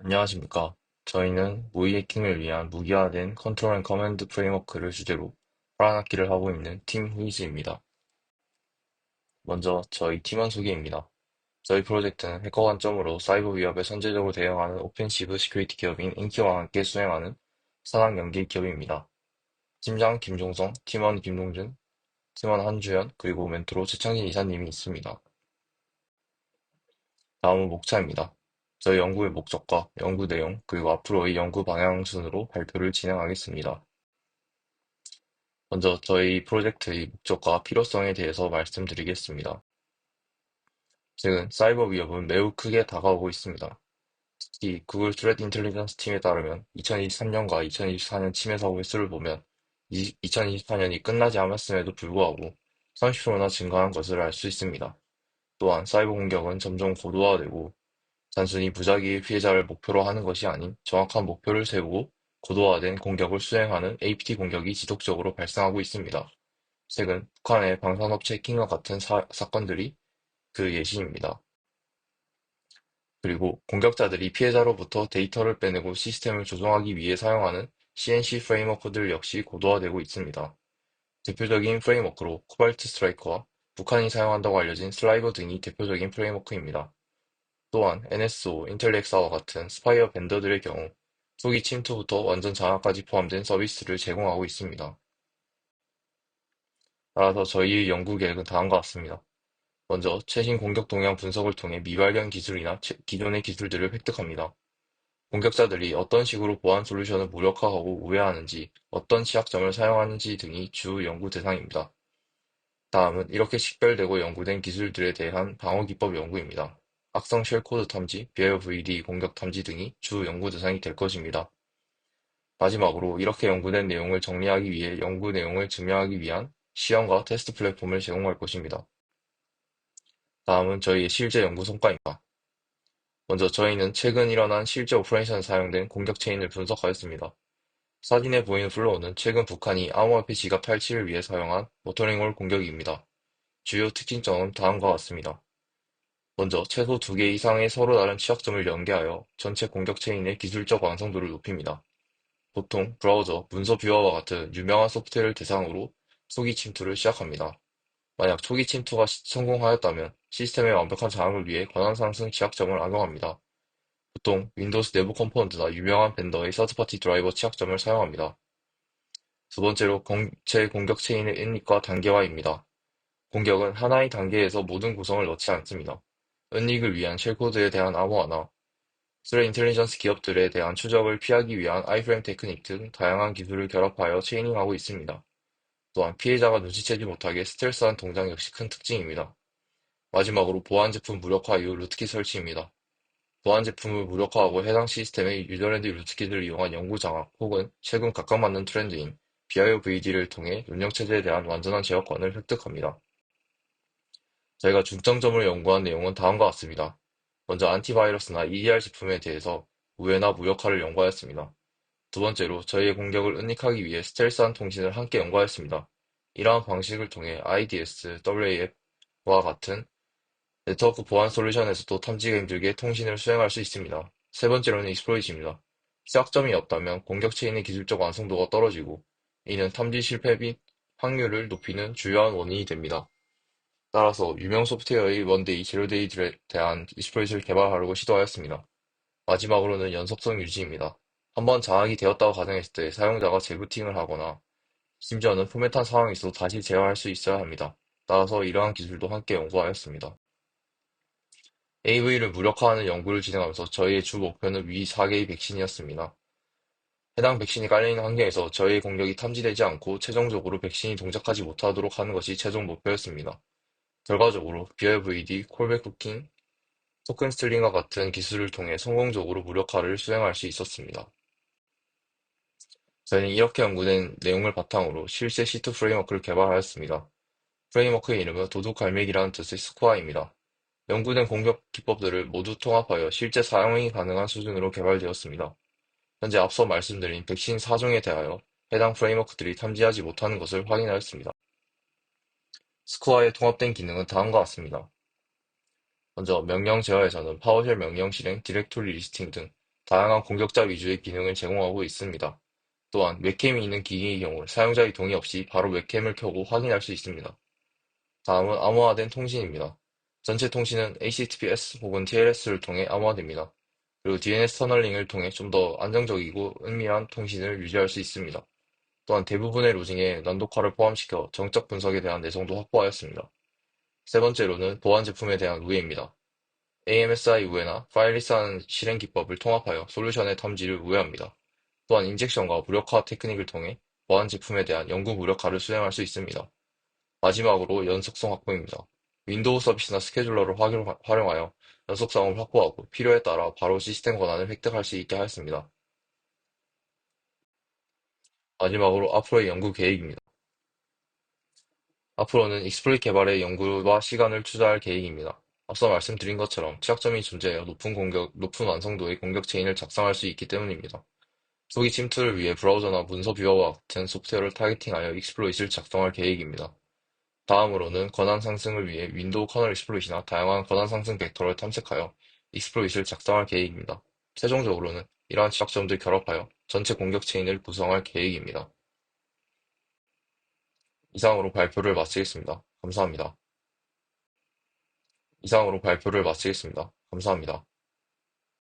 안녕하십니까. 저희는 모의 해킹을 위한 무기화된 컨트롤 앤 커맨드 프레임워크를 주제로 활환학기를 하고 있는 팀 후이즈입니다. 먼저 저희 팀원 소개입니다. 저희 프로젝트는 해커 관점으로 사이버 위협에 선제적으로 대응하는 오펜시브 시큐리티 기업인 인기와 함께 수행하는 산학 연계 기업입니다. 팀장 김종성, 팀원 김동준, 팀원 한주현, 그리고 멘토로 최창진 이사님이 있습니다. 다음은 목차입니다. 저희 연구의 목적과 연구 내용, 그리고 앞으로의 연구 방향 순으로 발표를 진행하겠습니다. 먼저 저희 프로젝트의 목적과 필요성에 대해서 말씀드리겠습니다. 최근 사이버 위협은 매우 크게 다가오고 있습니다. 특히 구글 트레트 인텔리전스 팀에 따르면 2023년과 2024년 침해 사고 횟수를 보면 2024년이 끝나지 않았음에도 불구하고 30%나 증가한 것을 알 수 있습니다. 또한 사이버 공격은 점점 고도화되고 단순히 무작위의 피해자를 목표로 하는 것이 아닌 정확한 목표를 세우고 고도화된 공격을 수행하는 APT 공격이 지속적으로 발생하고 있습니다. 최근 북한의 방산업체 해킹과 같은 사건들이 그 예시입니다. 그리고 공격자들이 피해자로부터 데이터를 빼내고 시스템을 조종하기 위해 사용하는 CNC 프레임워크들 역시 고도화되고 있습니다. 대표적인 프레임워크로 코발트 스트라이커와 북한이 사용한다고 알려진 슬라이버 등이 대표적인 프레임워크입니다. 또한 NSO, 인텔렉사와 같은 스파이어 벤더들의 경우 초기 침투부터 완전 장악까지 포함된 서비스를 제공하고 있습니다. 따라서 저희의 연구 계획은 다음과 같습니다. 먼저 최신 공격 동향 분석을 통해 미발견 기술이나 기존의 기술들을 획득합니다. 공격자들이 어떤 식으로 보안 솔루션을 무력화하고 우회하는지, 어떤 취약점을 사용하는지 등이 주 연구 대상입니다. 다음은 이렇게 식별되고 연구된 기술들에 대한 방어 기법 연구입니다. 악성 쉘코드 탐지, 배어 VD 공격 탐지 등이 주 연구 대상이 될 것입니다. 마지막으로 이렇게 연구된 내용을 정리하기 위해 연구 내용을 증명하기 위한 시험과 테스트 플랫폼을 제공할 것입니다. 다음은 저희의 실제 연구 성과입니다. 먼저 저희는 최근 일어난 실제 오퍼레이션에 사용된 공격 체인을 분석하였습니다. 사진에 보이는 플로우는 최근 북한이 암호화폐 지갑 탈취를 위해 사용한 모터링홀 공격입니다. 주요 특징점은 다음과 같습니다. 먼저 최소 2개 이상의 서로 다른 취약점을 연계하여 전체 공격 체인의 기술적 완성도를 높입니다. 보통 브라우저, 문서 뷰어와 같은 유명한 소프트웨어를 대상으로 초기 침투를 시작합니다. 만약 초기 침투가 성공하였다면 시스템의 완벽한 장악을 위해 권한 상승 취약점을 악용합니다. 보통 윈도우스 내부 컴포넌트나 유명한 벤더의 서드파티 드라이버 취약점을 사용합니다. 두 번째로 제 공격 체인의 인립과 단계화입니다. 공격은 하나의 단계에서 모든 구성을 넣지 않습니다. 은닉을 위한 쉘코드에 대한 암호화나 스레 인텔리전스 기업들에 대한 추적을 피하기 위한 아이프레임 테크닉 등 다양한 기술을 결합하여 체이닝하고 있습니다. 또한 피해자가 눈치채지 못하게 스텔스한 동작 역시 큰 특징입니다. 마지막으로 보안 제품 무력화 이후 루트킷 설치입니다. 보안 제품을 무력화하고 해당 시스템의 유저랜드 루트킷을 이용한 연구 장악 혹은 최근 각광받는 트렌드인 BIOVD를 통해 운영체제에 대한 완전한 제어권을 획득합니다. 저희가 중점적으로 연구한 내용은 다음과 같습니다. 먼저 안티바이러스나 EDR 제품에 대해서 우회나 무력화를 연구하였습니다. 두 번째로 저희의 공격을 은닉하기 위해 스텔스한 통신을 함께 연구하였습니다. 이러한 방식을 통해 IDS, WAF와 같은 네트워크 보안 솔루션에서도 탐지가 힘들게 통신을 수행할 수 있습니다. 세 번째로는 익스플로이트입니다. 취약점이 없다면 공격 체인의 기술적 완성도가 떨어지고 이는 탐지 실패 및 확률을 높이는 주요한 원인이 됩니다. 따라서 유명 소프트웨어의 원데이, 제로데이들에 대한 익스플로이트를 개발하려고 시도하였습니다. 마지막으로는 연속성 유지입니다. 한번 장악이 되었다고 가정했을 때 사용자가 재부팅을 하거나 심지어는 포맷한 상황이 있어도 다시 제어할 수 있어야 합니다. 따라서 이러한 기술도 함께 연구하였습니다. AV를 무력화하는 연구를 진행하면서 저희의 주 목표는 위 4개의 백신이었습니다. 해당 백신이 깔려있는 환경에서 저희의 공격이 탐지되지 않고 최종적으로 백신이 동작하지 못하도록 하는 것이 최종 목표였습니다. 결과적으로 BLVD, 콜백 쿠킹, 토큰 스틸링과 같은 기술을 통해 성공적으로 무력화를 수행할 수 있었습니다. 저희는 이렇게 연구된 내용을 바탕으로 실제 C2 프레임워크를 개발하였습니다. 프레임워크의 이름은 도둑갈매기라는 뜻의 스코아입니다. 연구된 공격 기법들을 모두 통합하여 실제 사용이 가능한 수준으로 개발되었습니다. 현재 앞서 말씀드린 백신 4종에 대하여 해당 프레임워크들이 탐지하지 못하는 것을 확인하였습니다. 스코아의 통합된 기능은 다음과 같습니다. 먼저 명령 제어에서는 파워쉘 명령 실행, 디렉토리 리스팅 등 다양한 공격자 위주의 기능을 제공하고 있습니다. 또한 웹캠이 있는 기기의 경우 사용자의 동의 없이 바로 웹캠을 켜고 확인할 수 있습니다. 다음은 암호화된 통신입니다. 전체 통신은 HTTPS 혹은 TLS를 통해 암호화됩니다. 그리고 DNS 터널링을 통해 좀 더 안정적이고 은밀한 통신을 유지할 수 있습니다. 또한 대부분의 로징에 난독화를 포함시켜 정적 분석에 대한 내성도 확보하였습니다. 세 번째로는 보안 제품에 대한 우회입니다. AMSI 우회나 파일리스하는 실행 기법을 통합하여 솔루션의 탐지를 우회합니다. 또한 인젝션과 무력화 테크닉을 통해 보안 제품에 대한 연구 무력화를 수행할 수 있습니다. 마지막으로 연속성 확보입니다. 윈도우 서비스나 스케줄러를 활용하여 연속성을 확보하고 필요에 따라 바로 시스템 권한을 획득할 수 있게 하였습니다. 마지막으로 앞으로의 연구 계획입니다. 앞으로는 익스플로이트 개발에 연구와 시간을 투자할 계획입니다. 앞서 말씀드린 것처럼 취약점이 존재하여 높은 완성도의 공격 체인을 작성할 수 있기 때문입니다. 초기 침투를 위해 브라우저나 문서 뷰어와 같은 소프트웨어를 타겟팅하여 익스플로이트를 작성할 계획입니다. 다음으로는 권한 상승을 위해 윈도우 커널 익스플로이트나 다양한 권한 상승 벡터를 탐색하여 익스플로이트를 작성할 계획입니다. 최종적으로는 이러한 취약점들 결합하여 전체 공격 체인을 구성할 계획입니다. 이상으로 발표를 마치겠습니다. 감사합니다. 이상으로 발표를 마치겠습니다. 감사합니다.